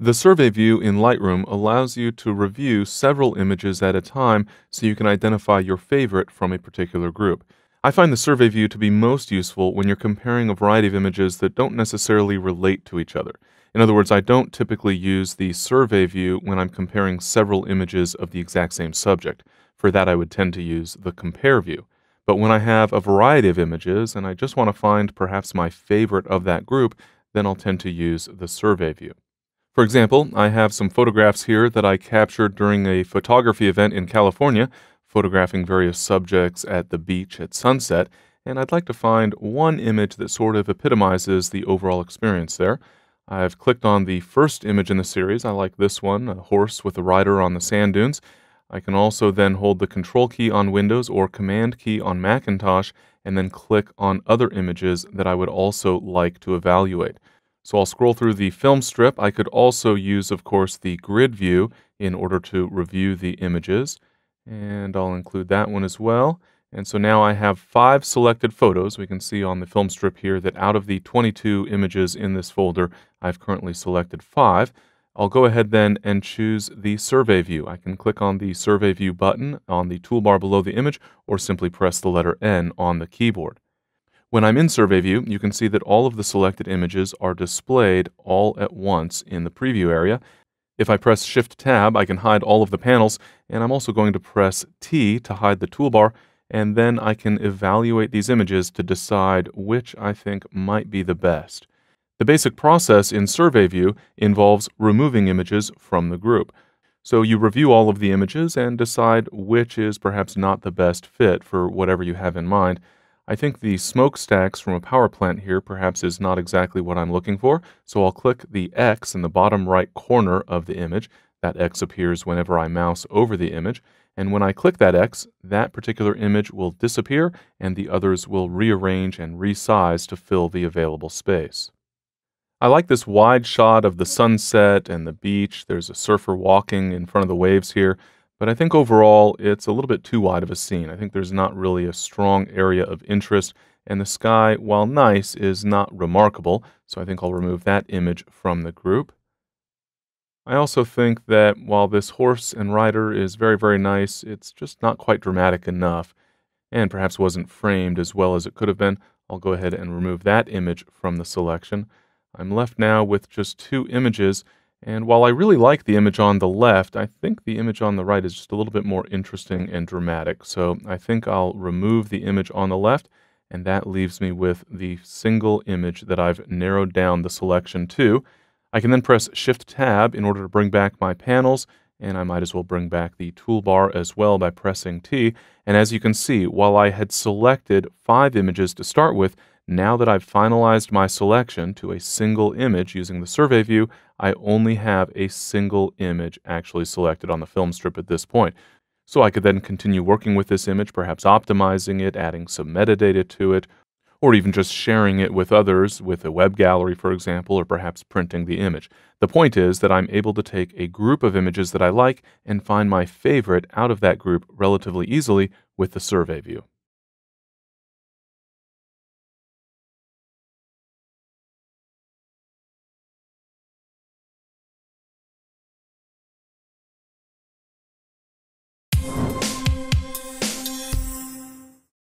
The survey view in Lightroom allows you to review several images at a time so you can identify your favorite from a particular group. I find the survey view to be most useful when you're comparing a variety of images that don't necessarily relate to each other. In other words, I don't typically use the survey view when I'm comparing several images of the exact same subject. For that, I would tend to use the compare view. But when I have a variety of images and I just want to find perhaps my favorite of that group, then I'll tend to use the survey view. For example, I have some photographs here that I captured during a photography event in California, photographing various subjects at the beach at sunset, and I'd like to find one image that sort of epitomizes the overall experience there. I've clicked on the first image in the series. I like this one, a horse with a rider on the sand dunes. I can also then hold the Control key on Windows or Command key on Macintosh and then click on other images that I would also like to evaluate. So I'll scroll through the film strip. I could also use, of course, the grid view in order to review the images. And I'll include that one as well. And so now I have 5 selected photos. We can see on the film strip here that out of the 22 images in this folder, I've currently selected 5. I'll go ahead then and choose the survey view. I can click on the survey view button on the toolbar below the image or simply press the letter N on the keyboard. When I'm in Survey View, you can see that all of the selected images are displayed all at once in the preview area. If I press Shift-Tab, I can hide all of the panels, and I'm also going to press T to hide the toolbar, and then I can evaluate these images to decide which I think might be the best. The basic process in Survey View involves removing images from the group. So you review all of the images and decide which is perhaps not the best fit for whatever you have in mind. I think the smokestacks from a power plant here perhaps is not exactly what I'm looking for, so I'll click the X in the bottom right corner of the image. That X appears whenever I mouse over the image, and when I click that X, that particular image will disappear and the others will rearrange and resize to fill the available space. I like this wide shot of the sunset and the beach. There's a surfer walking in front of the waves here. But I think overall, it's a little bit too wide of a scene. I think there's not really a strong area of interest, and the sky, while nice, is not remarkable, so I think I'll remove that image from the group. I also think that while this horse and rider is very, very nice, it's just not quite dramatic enough, and perhaps wasn't framed as well as it could have been. I'll go ahead and remove that image from the selection. I'm left now with just 2 images. And while I really like the image on the left, I think the image on the right is just a little bit more interesting and dramatic. So I think I'll remove the image on the left, and that leaves me with the single image that I've narrowed down the selection to. I can then press Shift-Tab in order to bring back my panels, and I might as well bring back the toolbar as well by pressing T. And as you can see, while I had selected 5 images to start with, now that I've finalized my selection to a single image using the survey view, I only have a single image actually selected on the film strip at this point. So I could then continue working with this image, perhaps optimizing it, adding some metadata to it, or even just sharing it with others with a web gallery, for example, or perhaps printing the image. The point is that I'm able to take a group of images that I like and find my favorite out of that group relatively easily with the survey view.